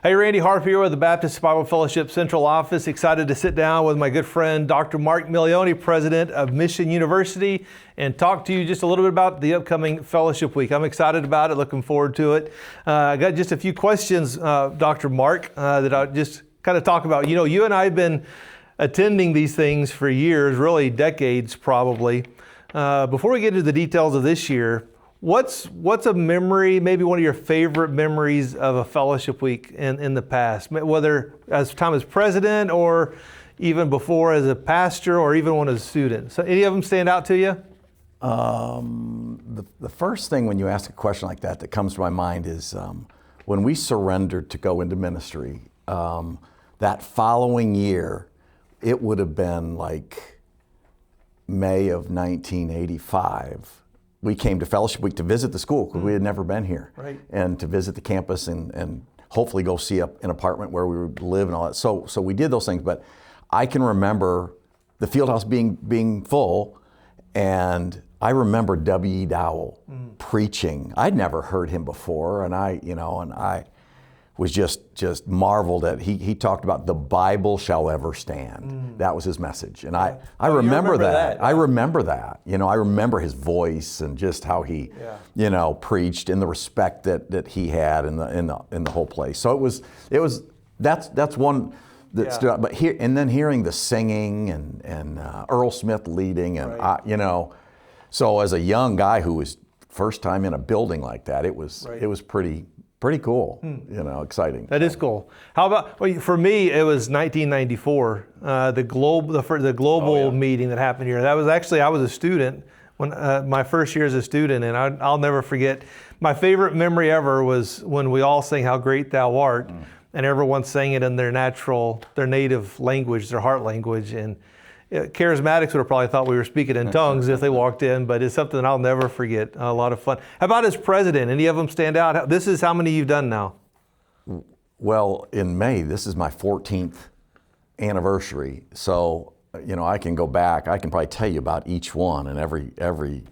Hey, Randy Harp here with the Baptist Bible Fellowship Central Office. Excited to sit down with my good friend, Dr. Mark Milione, president of Mission University, and talk to you just a little bit about the upcoming Fellowship Week. I'm excited about it, looking forward to it. I got just a few questions, Dr. Mark, that I'll just kind of talk about. You know, you and I have been attending these things for years, really decades probably. Before we get into the details of this year, What's a memory, maybe one of your favorite memories of a fellowship week in the past, whether as time as president or even before as a pastor or even one as a student? So any of them stand out to you? The first thing when you ask a question like that comes to my mind is when we surrendered to go into ministry, that following year, it would have been like May of 1985. We came to Fellowship Week to visit the school because we had never been here, right. And to visit the campus and hopefully go see an apartment where we would live and all that. So we did those things, but I can remember the field house being full, and I remember W.E. Dowell preaching. I'd never heard him before, and I was just marveled at. He talked about the Bible shall ever stand. That was his message, and I remember that. Yeah. I remember that. You know, I remember his voice and just how he, preached, and the respect that he had in the whole place. So that's one that stood out. But hearing the singing and Earl Smith leading, and right. So as a young guy who was first time in a building like that, it was pretty cool, exciting. That is cool. How about, for me, it was 1994, the global meeting that happened here. That was actually, I was a student, when my first year as a student, and I'll never forget. My favorite memory ever was when we all sang How Great Thou Art, and everyone sang it in their native language, their heart language, and charismatics would have probably thought we were speaking in tongues if they walked in, but it's something I'll never forget. A lot of fun. How about as president? Any of them stand out? This is how many you've done now? Well, in May, this is my 14th anniversary. So, I can go back. I can probably tell you about each one and every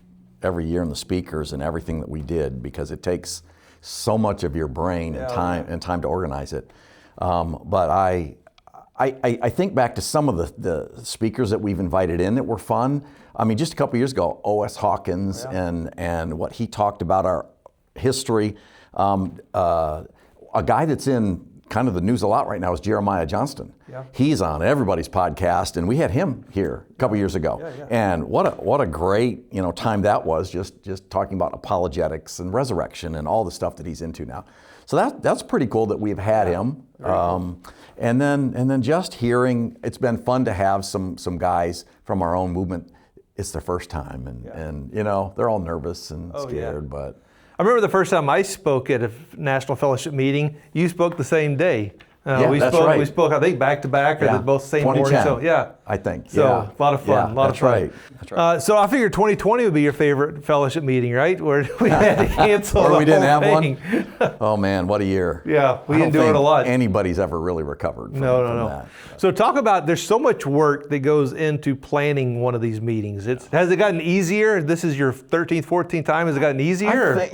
year and the speakers and everything that we did, because it takes so much of your brain and time to organize it. But I think back to some of the speakers that we've invited in that were fun. I mean, just a couple years ago, O.S. Hawkins and what he talked about our history. A guy that's in kind of the news a lot right now is Jeremiah Johnston. Yeah. He's on everybody's podcast, and we had him here a couple years ago. Yeah. And what a great time that was, just talking about apologetics and resurrection and all the stuff that he's into now. So that's pretty cool that we've had him. Cool. And then just hearing, it's been fun to have some guys from our own movement. It's their first time, and they're all nervous and scared, but. I remember the first time I spoke at a National Fellowship meeting, you spoke the same day. We spoke, I think, back to back, or both same morning. So, I think. So, a lot of fun. That's right. So I figured 2020 would be your favorite fellowship meeting, right? Where we had to cancel or we didn't have thing. One? Oh man, what a year. Yeah, we endured a lot. Anybody's ever really recovered from that. So talk about, there's so much work that goes into planning one of these meetings. Has it gotten easier? This is your 13th, 14th time. Has it gotten easier? I think,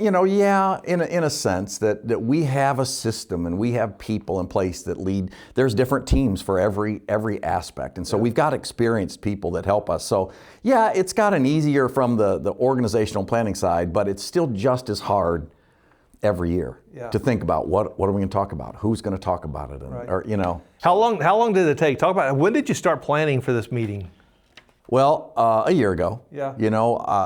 in a sense that we have a system and we have people in place that lead. There's different teams for every aspect, and so we've got experienced people that help us. So it's gotten easier from the organizational planning side, but it's still just as hard every year to think about what are we going to talk about, who's going to talk about it, and How long did it take? Talk about it. When did you start planning for this meeting? Well, a year ago. Yeah.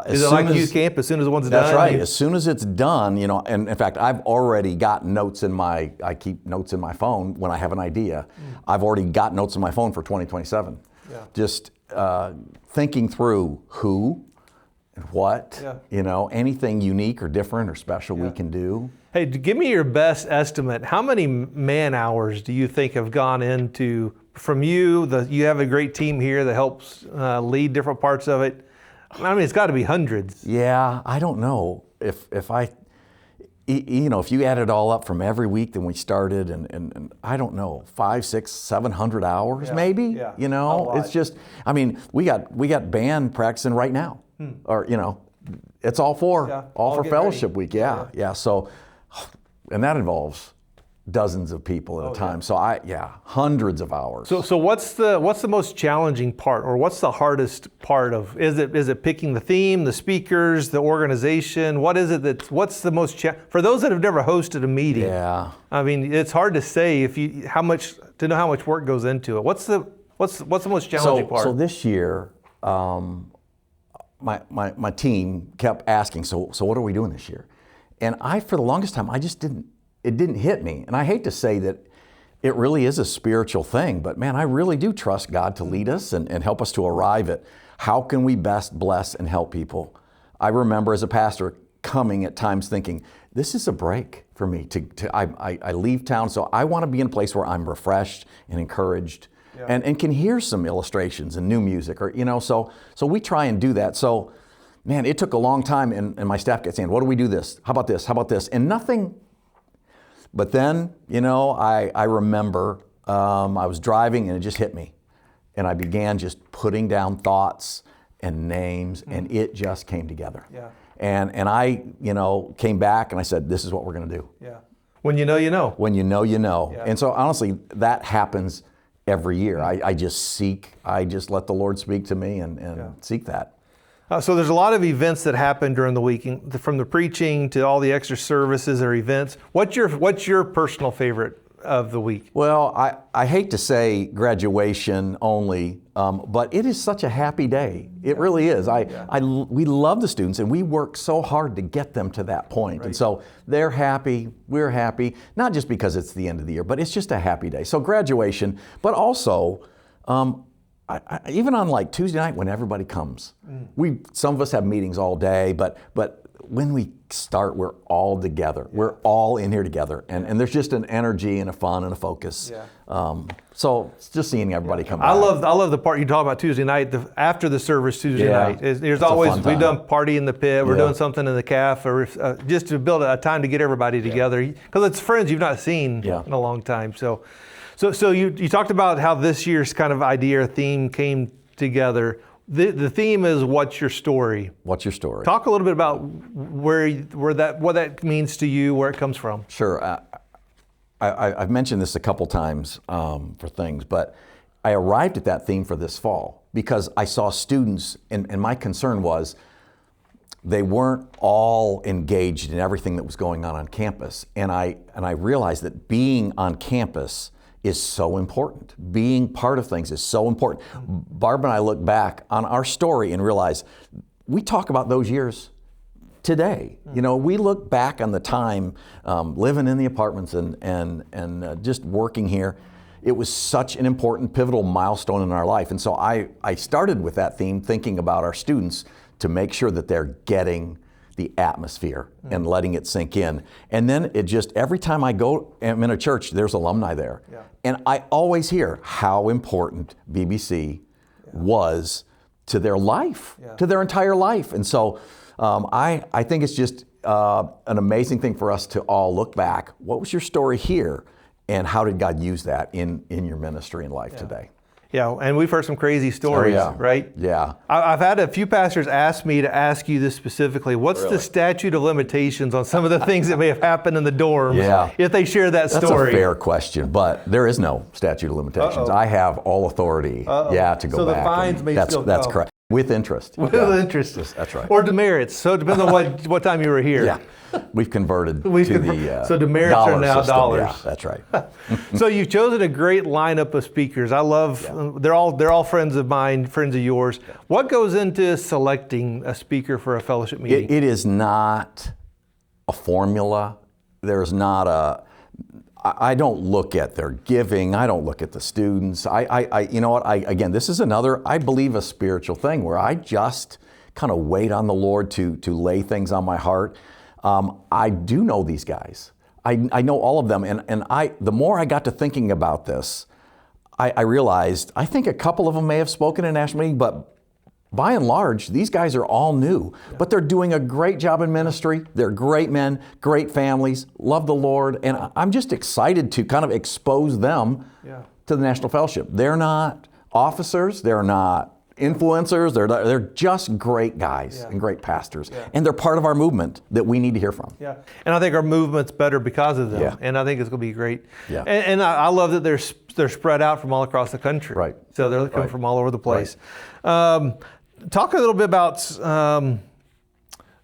Is it like youth camp? As soon as one's done? That's right. As soon as it's done, and in fact, I've already got notes I keep notes in my phone when I have an idea. I've already got notes in my phone for 2027. Yeah. Just thinking through who and what, anything unique or different or special we can do. Hey, give me your best estimate. How many man hours do you think have gone into, from you have a great team here that helps lead different parts of it. I mean, it's got to be hundreds. Yeah, I don't know if you add it all up from every week that we started, and I don't know, 500, 600, 700 hours maybe. Yeah. It's just, I mean, we got band practicing right now, or it's all for Fellowship Week. Yeah. So, and that involves dozens of people at a time. So hundreds of hours. So what's the most challenging part, or what's the hardest part of? Is it picking the theme, the speakers, the organization? What is it what's the most for those that have never hosted a meeting? Yeah. I mean, it's hard to say how much work goes into it. What's the most challenging part? So this year, my team kept asking, so what are we doing this year? And for the longest time, it didn't hit me. And I hate to say that it really is a spiritual thing, but man, I really do trust God to lead us and help us to arrive at how can we best bless and help people. I remember as a pastor coming at times thinking, this is a break for me. I leave town, so I want to be in a place where I'm refreshed and encouraged. Yeah. And can hear some illustrations and new music, or so we try and do that. So, man, it took a long time, and my staff kept saying, "What do we do this? How about this? How about this?" And nothing. But then, I remember I was driving and it just hit me, and I began just putting down thoughts and names, and it just came together. Yeah. And I, came back and I said, "This is what we're going to do." Yeah. When you know, you know. When you know, you know. Yeah. And so honestly, that happens every year. I just let the Lord speak to me and seek that. So there's a lot of events that happen during the week, from the preaching to all the extra services or events. What's your personal favorite of the week? Well, I hate to say graduation only, but it is such a happy day. It really is. We love the students, and we work so hard to get them to that point. Right. And so they're happy, we're happy, not just because it's the end of the year, but it's just a happy day. So graduation, but also, even on like Tuesday night when everybody comes, some of us have meetings all day, but when we start, we're all together. Yeah. We're all in here together, and there's just an energy and a fun and a focus. Yeah. So it's just seeing everybody come back. I love the part you talk about Tuesday night, after the service Tuesday night. There's always, we've done party in the pit, we're doing something in the caf, or just to build a time to get everybody together, because it's friends you've not seen in a long time. So you talked about how this year's kind of idea or theme came together. The theme is, what's your story? What's your story? Talk a little bit about what that means to you, where it comes from. Sure. I've mentioned this a couple times for things, but I arrived at that theme for this fall because I saw students, and my concern was they weren't all engaged in everything that was going on campus. And I realized that being on campus is so important. Being part of things is so important. Barb and I look back on our story and realize we talk about those years today. We look back on the time living in the apartments and just working here. It was such an important, pivotal milestone in our life. And so I started with that theme, thinking about our students to make sure that they're getting the atmosphere and letting it sink in. And then it just, every time I'm in a church, there's alumni there. Yeah. And I always hear how important BBC was to their life, to their entire life. And so I think it's just an amazing thing for us to all look back. What was your story here? And how did God use that in your ministry and life today? Yeah, and we've heard some crazy stories, right? Yeah. I've had a few pastors ask me to ask you this specifically. What's the statute of limitations on some of the things that may have happened in the dorms if they share that story? That's a fair question, but there is no statute of limitations. I have all authority, to go back. So the fines may still That's correct. With interest. With interest. That's right. Or demerits. So it depends on what time you were here. Yeah. We've converted to the so demerits are now system. dollars. Yeah, that's right. So you've chosen a great lineup of speakers. I love. They're all friends of mine, friends of yours. Yeah. What goes into selecting a speaker for a fellowship meeting? It is not a formula. There's not I don't look at their giving. I don't look at the students. You know what? Again, this is another, I believe, a spiritual thing where I just kind of wait on the Lord to lay things on my heart. I do know these guys. I know all of them. And the more I got to thinking about this, I realized, I think a couple of them may have spoken in a national meeting, but by and large, these guys are all new, but they're doing a great job in ministry. They're great men, great families, love the Lord. And I'm just excited to kind of expose them to the National Fellowship. They're not officers. They're not influencers. They're just great guys and great pastors, and they're part of our movement that we need to hear from. Yeah, and I think our movement's better because of them. Yeah. And I think it's going to be great. Yeah. And I love that they're spread out from all across the country. Right. So they're coming from all over the place. Talk a little bit about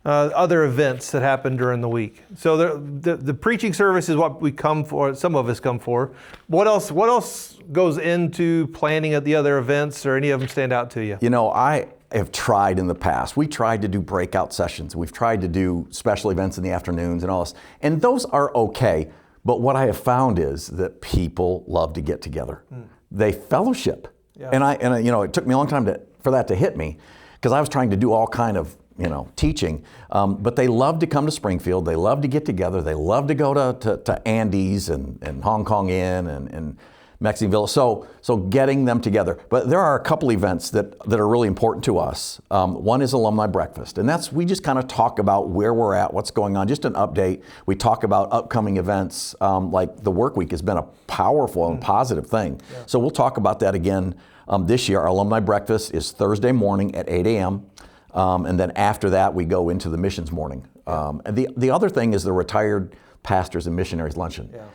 other events that happen during the week. So the preaching service is what we come for. Some of us come for. What else goes into planning at the other events, or any of them stand out to you? You know, I have tried in the past. We tried to do breakout sessions. We've tried to do special events in the afternoons and all this. And those are okay. But what I have found is that people love to get together. They fellowship. Yeah. And you know, it took me a long time for that to hit me, because I was trying to do all kind of, you know, teaching. But they love to come to Springfield. They love to get together. They love to go to Andy's and Hong Kong Inn and Mexican So getting them together. But there are a couple events that are really important to us. One is alumni breakfast, and we just kind of talk about where we're at, what's going on, just an update. We talk about upcoming events, like the work week has been a powerful and positive thing. Yeah. So we'll talk about that again this year. Our alumni breakfast is Thursday morning at 8 a.m. And then after that, we go into the missions morning. And the other thing is the retired pastors and missionaries luncheon. Yeah.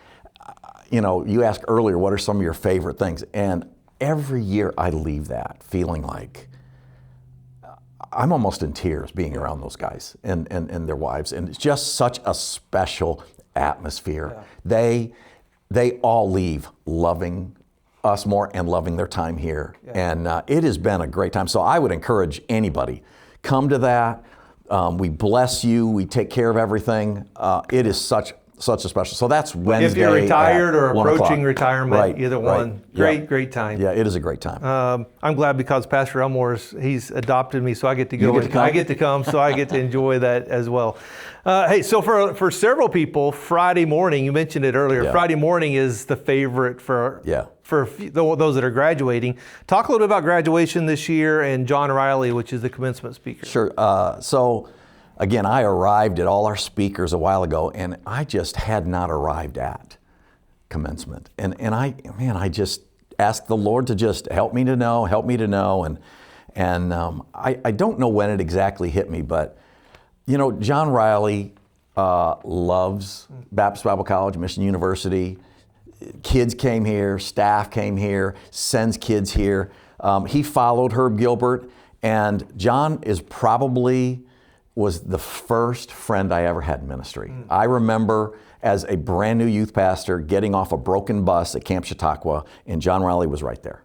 You know, you asked earlier, what are some of your favorite things? And every year I leave that feeling like I'm almost in tears being around those guys and their wives. And it's just such a special atmosphere. Yeah. They all leave loving us more and loving their time here. Yeah. And it has been a great time. So I would encourage anybody, come to that. We bless you. We take care of everything. It is such a special. So that's Wednesday. If you're retired or approaching retirement, right, either one. Great time. Yeah, it is a great time. I'm glad, because Pastor Elmore's, he's adopted me, so I get to go. I get to come, so I get to enjoy that as well. Hey, so for several people, Friday morning, you mentioned it earlier, Friday morning is the favorite for those that are graduating. Talk a little bit about graduation this year and John Riley, which is the commencement speaker. Sure. So again, I arrived at all our speakers a while ago, and I just had not arrived at commencement. And I just asked the Lord to just help me to know. And I don't know when it exactly hit me, but you know, John Riley loves Baptist Bible College, Mission University. Kids came here, staff came here, sends kids here. He followed Herb Gilbert, and John was the first friend I ever had in ministry. I remember as a brand new youth pastor getting off a broken bus at Camp Chautauqua, and John Riley was right there.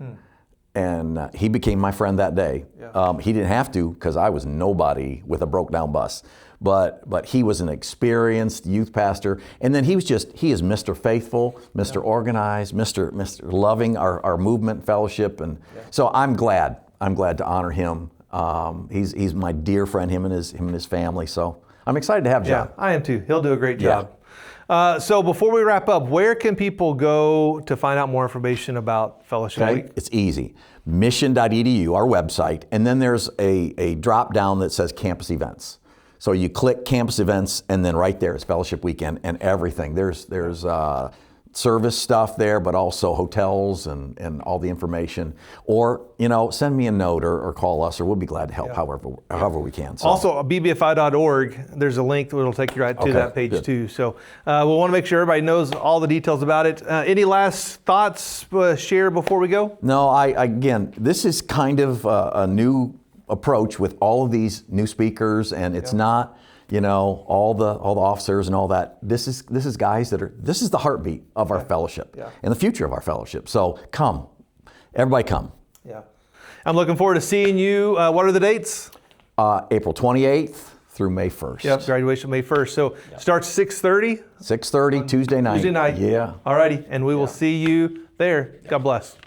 And he became my friend that day. Yeah. He didn't have to, because I was nobody with a broke down bus. But he was an experienced youth pastor. And then he is Mr. Faithful, Mr. Organized, Mr. Loving our movement fellowship. And so I'm glad to honor him. He's my dear friend, him and his family. So I'm excited to have John. Yeah, I am too. He'll do a great job. So before we wrap up, where can people go to find out more information about Fellowship Week? It's easy. Mission.edu, our website, and then there's a drop down that says campus events. So you click campus events, and then right there is Fellowship Weekend and everything. There's service stuff there, but also hotels and all the information. Or, you know, send me a note or call us, or we'll be glad to help however we can. So. Also, bbfi.org, there's a link that will take you right to that page too. So we'll want to make sure everybody knows all the details about it. Any last thoughts share before we go? No, again, this is kind of a new approach with all of these new speakers, and it's not, you know, all the officers and all that. This is guys this is the heartbeat of our fellowship and the future of our fellowship. So come, everybody come. Yeah, I'm looking forward to seeing you. What are the dates? April 28th through May 1st. Yep, graduation May 1st. So starts 6:30. 6:30 Tuesday night. Yeah. All righty, and we will see you there. God bless.